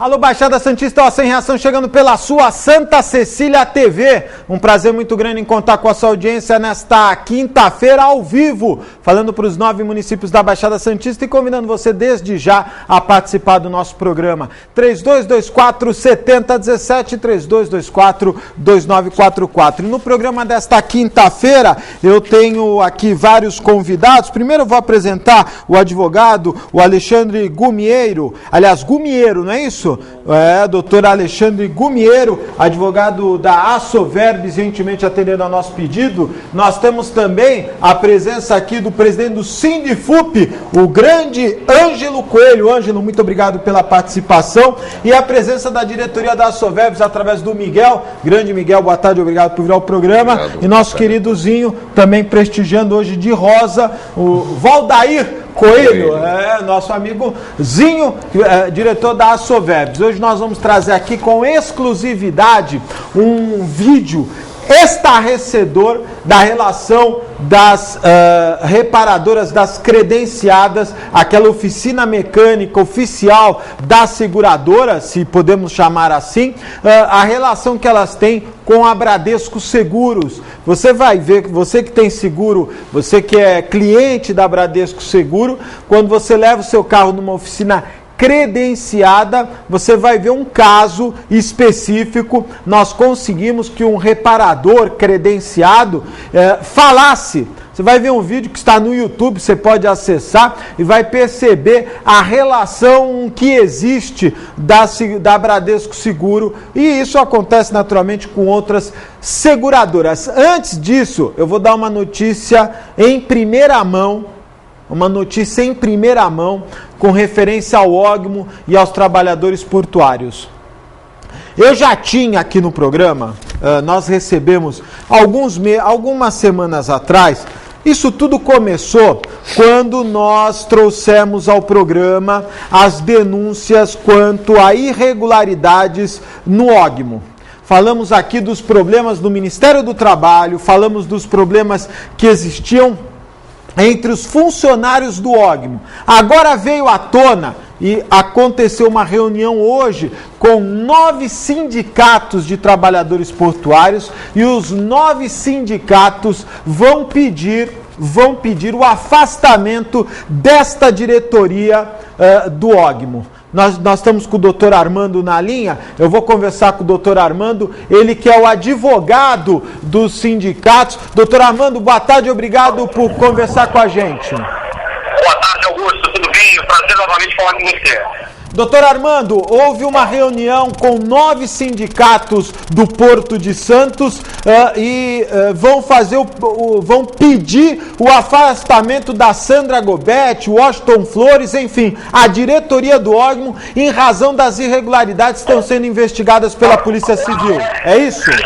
Alô, Baixada Santista, Sem Reação chegando pela sua Santa Cecília TV. Um prazer muito grande em contar com a sua audiência nesta quinta-feira ao vivo, falando para os 9 municípios da Baixada Santista e convidando você desde já a participar do nosso programa. 3224-7017, 3224-2944. E no programa desta quinta-feira eu tenho aqui vários convidados. Primeiro eu vou apresentar o advogado, o Alexandre Gumiero, não é isso? Doutor Alexandre Gumiero, advogado da Assoverbs, gentilmente atendendo ao nosso pedido. Nós temos também a presença aqui do presidente do Sindifup, o grande Ângelo Coelho. Ângelo, muito obrigado pela participação. E a presença da diretoria da Assoverbs através do Miguel. Grande Miguel, boa tarde, obrigado por vir ao programa. Obrigado, e nosso querido Zinho, também prestigiando hoje de rosa, o Valdair Coelho, nosso amigo Zinho, diretor da Assoverbs. Hoje nós vamos trazer aqui com exclusividade um vídeo estarrecedor da relação das reparadoras, das credenciadas, aquela oficina mecânica oficial da seguradora, se podemos chamar assim, a relação que elas têm com a Bradesco Seguros. Você vai ver, você que tem seguro, você que é cliente da Bradesco Seguro, quando você leva o seu carro numa oficina credenciada, você vai ver um caso específico. Nós conseguimos que um reparador credenciado falasse. Você vai ver um vídeo que está no YouTube, você pode acessar e vai perceber a relação que existe da Bradesco Seguro, e isso acontece naturalmente com outras seguradoras. Antes disso, eu vou dar uma notícia em primeira mão, com referência ao Ogmo e aos trabalhadores portuários. Eu já tinha aqui no programa, nós recebemos algumas semanas atrás. Isso tudo começou quando nós trouxemos ao programa as denúncias quanto a irregularidades no Ogmo. Falamos aqui dos problemas do Ministério do Trabalho, falamos dos problemas que existiam entre os funcionários do Ogmo. Agora veio à tona e aconteceu uma reunião hoje com 9 sindicatos de trabalhadores portuários, e os 9 sindicatos vão pedir o afastamento desta diretoria do Ogmo. Nós estamos com o doutor Armando na linha. Eu vou conversar com o doutor Armando, ele que é o advogado dos sindicatos. Doutor Armando, boa tarde, obrigado por conversar com a gente. Boa tarde, Augusto, tudo bem? Prazer novamente falar com você. Doutor Armando, houve uma reunião com 9 sindicatos do Porto de Santos vão pedir o afastamento da Sandra Gobetti, Washington Flores, enfim, a diretoria do Ogmo, em razão das irregularidades que estão sendo investigadas pela Polícia Civil. É isso? Os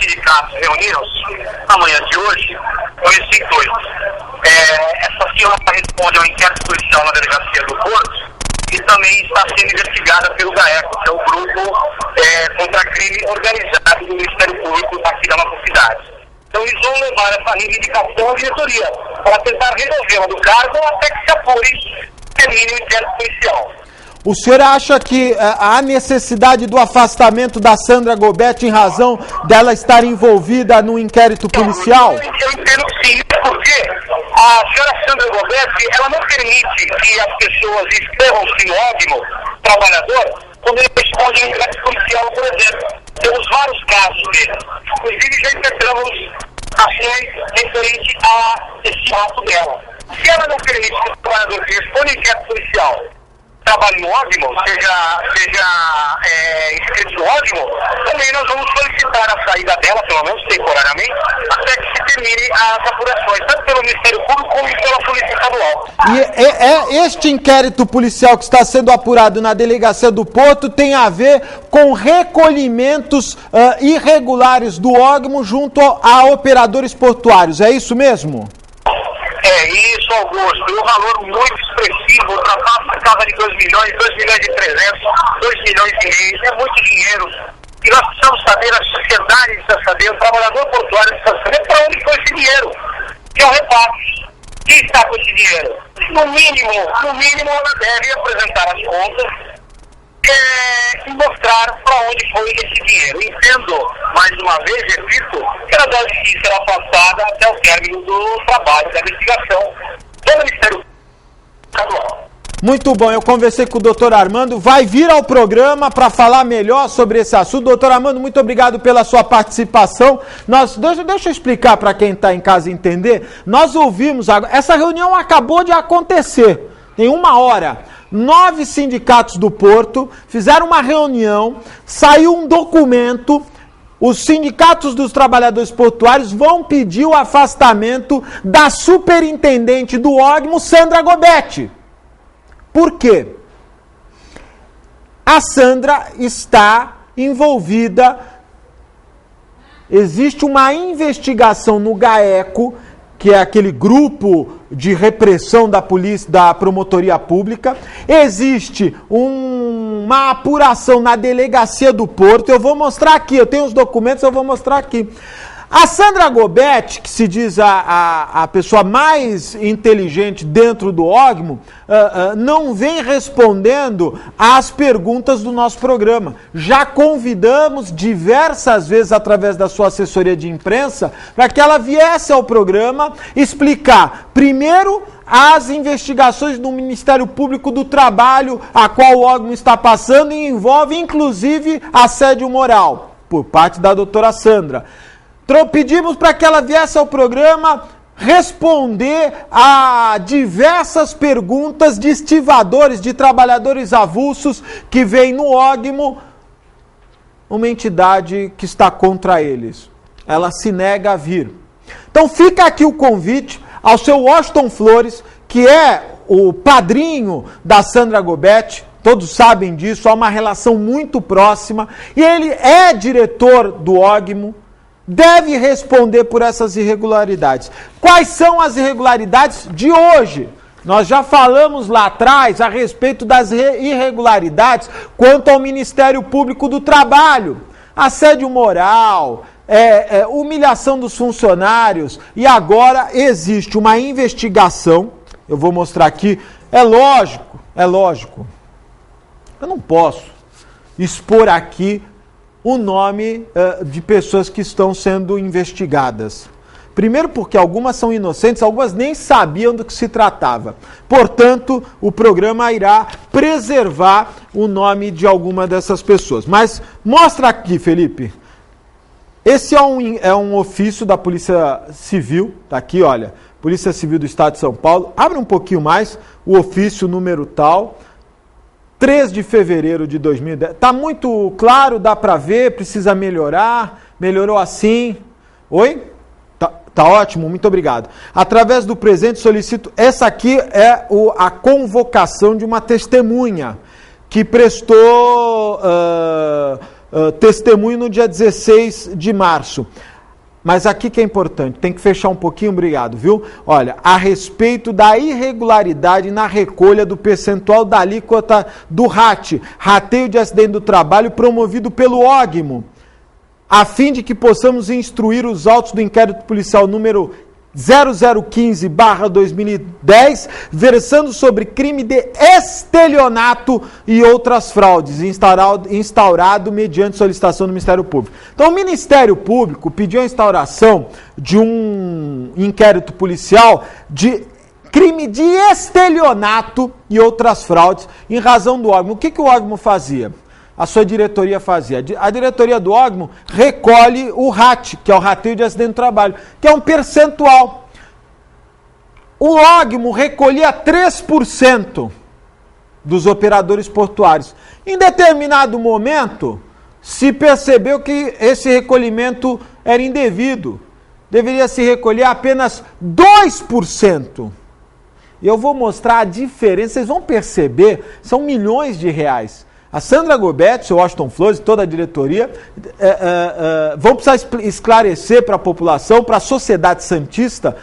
sindicatos reuniram-se na manhã de hoje com esses dois. Essa firma responde ao inquérito policial na delegacia do Porto, e também está sendo investigada pelo GAECO, que é o grupo contra crime organizado do Ministério Público aqui da nossa cidade. Então eles vão levar essa reivindicação à diretoria para tentar removê-la do cargo até que se apure e termine o inquérito policial. O senhor acha que há necessidade do afastamento da Sandra Gobetti em razão dela estar envolvida no inquérito policial? Eu entendo que sim, porque a senhora Sandra Gobetti, ela não permite que as pessoas inscrevam-se no Ogmo trabalhador quando ele responde ao inquérito policial, por exemplo. Temos vários casos dele. Inclusive já encontramos ações referentes a esse ato dela. Se ela não permite que o trabalhador responda ao inquérito policial trabalho no Ogmo, seja inscrito no Ogmo, também nós vamos solicitar a saída dela, pelo menos temporariamente, até que se termine as apurações, tanto pelo Ministério Público como pela Polícia Estadual. E este inquérito policial que está sendo apurado na Delegacia do Porto tem a ver com recolhimentos irregulares do Ogmo junto a operadores portuários, é isso mesmo? É isso, Augusto. E um valor muito expressivo, ultrapassa a casa de 2 milhões, 2 milhões e 300, 2 milhões e meio. É muito dinheiro. E nós precisamos saber, a sociedade precisa saber, o trabalhador portuário precisa saber para onde foi esse dinheiro. Que é o repasse. Quem está com esse dinheiro? No mínimo, ela deve apresentar as contas pudesse mostrar para onde foi esse dinheiro. Entendo, mais uma vez, repito, que ela deve ser afastada até o término do trabalho, da investigação do Ministério Estadual. Muito bom, eu conversei com o doutor Armando, vai vir ao programa para falar melhor sobre esse assunto. Doutor Armando, muito obrigado pela sua participação. Deixa eu explicar para quem está em casa entender. Nós ouvimos, essa reunião acabou de acontecer, tem 1 hora. 9 sindicatos do Porto fizeram uma reunião, saiu um documento. Os sindicatos dos trabalhadores portuários vão pedir o afastamento da superintendente do Ógmo, Sandra Gobetti. Por quê? A Sandra está envolvida, existe uma investigação no GAECO, que é aquele grupo de repressão da polícia, da promotoria pública, existe uma apuração na delegacia do Porto, eu vou mostrar aqui, eu tenho os documentos, eu vou mostrar aqui. A Sandra Gobetti, que se diz a pessoa mais inteligente dentro do Ógmo, não vem respondendo às perguntas do nosso programa. Já convidamos diversas vezes, através da sua assessoria de imprensa, para que ela viesse ao programa explicar, primeiro, as investigações do Ministério Público do Trabalho, a qual o Ógmo está passando, e envolve, inclusive, assédio moral, por parte da doutora Sandra. Pedimos para que ela viesse ao programa responder a diversas perguntas de estivadores, de trabalhadores avulsos que vêm no Ógmo, uma entidade que está contra eles. Ela se nega a vir. Então fica aqui o convite ao seu Washington Flores, que é o padrinho da Sandra Gobetti. Todos sabem disso, há uma relação muito próxima, e ele é diretor do Ógmo. Deve responder por essas irregularidades. Quais são as irregularidades de hoje? Nós já falamos lá atrás a respeito das irregularidades quanto ao Ministério Público do Trabalho. Assédio moral, humilhação dos funcionários, e agora existe uma investigação, eu vou mostrar aqui, é lógico, eu não posso expor aqui o nome de pessoas que estão sendo investigadas. Primeiro porque algumas são inocentes, algumas nem sabiam do que se tratava. Portanto, o programa irá preservar o nome de alguma dessas pessoas. Mas mostra aqui, Felipe. Esse é um ofício da Polícia Civil, tá aqui, olha, Polícia Civil do Estado de São Paulo. Abre um pouquinho mais, o ofício número tal, 3 de fevereiro de 2010. Está muito claro, dá para ver, precisa melhorar. Melhorou assim. Oi? Tá ótimo, muito obrigado. Através do presente solicito, essa aqui é a convocação de uma testemunha que prestou testemunho no dia 16 de março. Mas aqui que é importante, tem que fechar um pouquinho, obrigado, viu? Olha, a respeito da irregularidade na recolha do percentual da alíquota do RAT, rateio de acidente do trabalho, promovido pelo Ógmo, a fim de que possamos instruir os autos do inquérito policial número 0015/2010, versando sobre crime de estelionato e outras fraudes, instaurado mediante solicitação do Ministério Público. Então, o Ministério Público pediu a instauração de um inquérito policial de crime de estelionato e outras fraudes em razão do Ógmo. O que o Ógmo fazia? A sua diretoria fazia. A diretoria do Ógmo recolhe o RAT, que é o rateio de acidente do trabalho, que é um percentual. O Ógmo recolhia 3% dos operadores portuários. Em determinado momento, se percebeu que esse recolhimento era indevido. Deveria se recolher apenas 2%. E eu vou mostrar a diferença, vocês vão perceber, são milhões de reais. A Sandra Gobetti, o Washington Flores e toda a diretoria vão precisar esclarecer para a população, para a sociedade santista,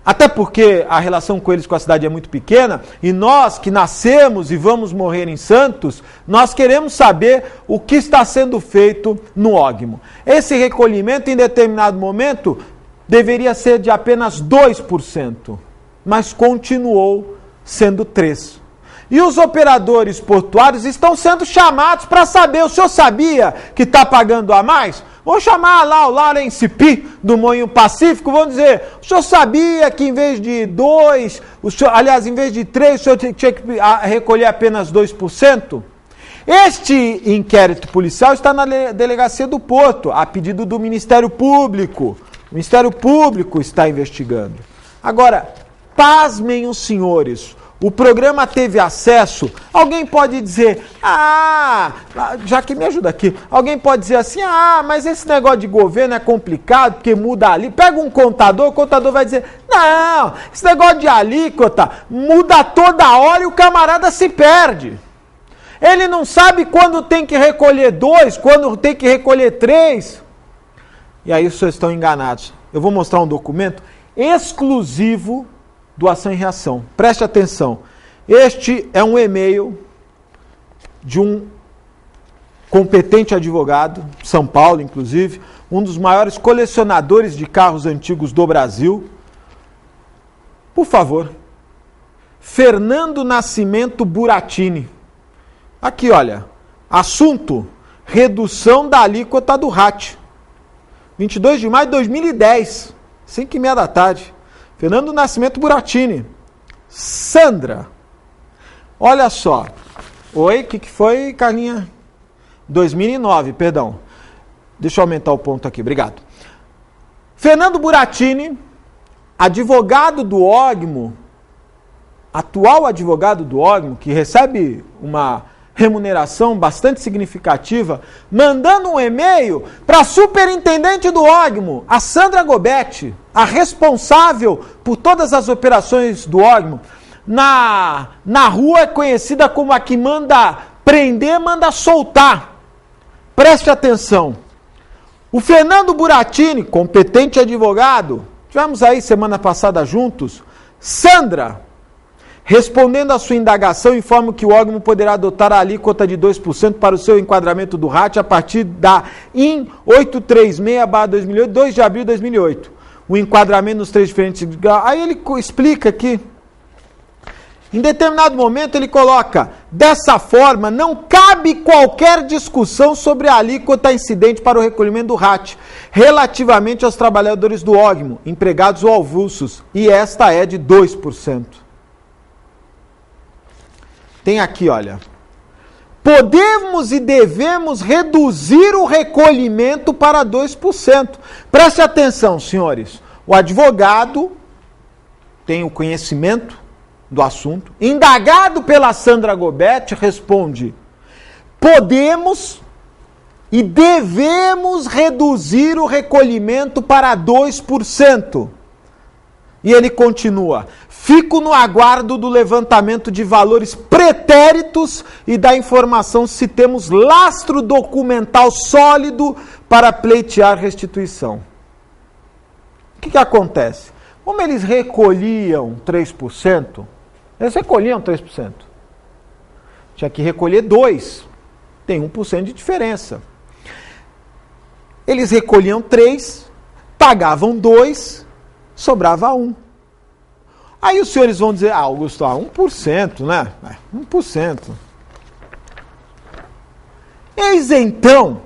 até porque a relação com eles, com a cidade é muito pequena, e nós que nascemos e vamos morrer em Santos, nós queremos saber o que está sendo feito no Ógmo. Esse recolhimento, em determinado momento, deveria ser de apenas 2%, mas continuou sendo 3%. E os operadores portuários estão sendo chamados para saber, o senhor sabia que está pagando a mais? Vou chamar lá o Lawrence P. do Moinho Pacífico, vão dizer, o senhor sabia que em vez de 2, em vez de 3, o senhor tinha que recolher apenas 2%? Este inquérito policial está na delegacia do Porto, a pedido do Ministério Público. O Ministério Público está investigando. Agora, pasmem os senhores, o programa teve acesso, alguém pode dizer, já que me ajuda aqui, alguém pode dizer assim, mas esse negócio de governo é complicado, porque muda ali, pega um contador, o contador vai dizer, não, esse negócio de alíquota muda toda hora e o camarada se perde. Ele não sabe quando tem que recolher 2, quando tem que recolher 3. E aí vocês estão enganados. Eu vou mostrar um documento exclusivo do Ação e Reação. Preste atenção. Este é um e-mail de um competente advogado, São Paulo, inclusive, um dos maiores colecionadores de carros antigos do Brasil. Por favor. Fernando Nascimento Buratini. Aqui, olha. Assunto: redução da alíquota do RAT. 22 de maio de 2010, 5h30 da tarde. Fernando Nascimento Buratini. Sandra. Olha só. Oi, o que foi, Carlinha? 2009, perdão. Deixa eu aumentar o ponto aqui, obrigado. Fernando Buratini, advogado do OGMO, atual advogado do OGMO, que recebe uma remuneração bastante significativa, mandando um e-mail para a superintendente do OGMO, a Sandra Gobetti, a responsável por todas as operações do OGMO, na rua conhecida como a que manda prender, manda soltar. Preste atenção. O Fernando Buratini, competente advogado, tivemos aí semana passada juntos, Sandra, respondendo à sua indagação, informo que o OGMO poderá adotar a alíquota de 2% para o seu enquadramento do RAT a partir da IN 836/2008, 2 de abril de 2008. O enquadramento nos 3 diferentes graus. Aí ele explica aqui. Em determinado momento ele coloca, dessa forma, não cabe qualquer discussão sobre a alíquota incidente para o recolhimento do RAT, relativamente aos trabalhadores do OGMO, empregados ou avulsos, e esta é de 2%. Tem aqui, olha. Podemos e devemos reduzir o recolhimento para 2%. Preste atenção, senhores. O advogado tem o conhecimento do assunto. Indagado pela Sandra Gobetti, responde: podemos e devemos reduzir o recolhimento para 2%. E ele continua: fico no aguardo do levantamento de valores pretéritos e da informação se temos lastro documental sólido para pleitear restituição. O que acontece? Como eles recolhiam 3%, eles recolhiam 3%. Tinha que recolher 2%. Tem 1% de diferença. Eles recolhiam 3%, pagavam 2%, sobrava 1%. Aí os senhores vão dizer, Augusto, 1%, né? 1%. Eis então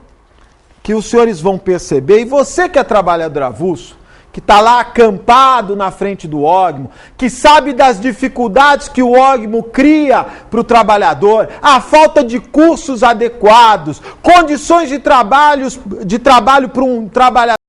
que os senhores vão perceber, e você que é trabalhador avulso, que está lá acampado na frente do OGMO, que sabe das dificuldades que o OGMO cria para o trabalhador, a falta de cursos adequados, condições de trabalho para um trabalhador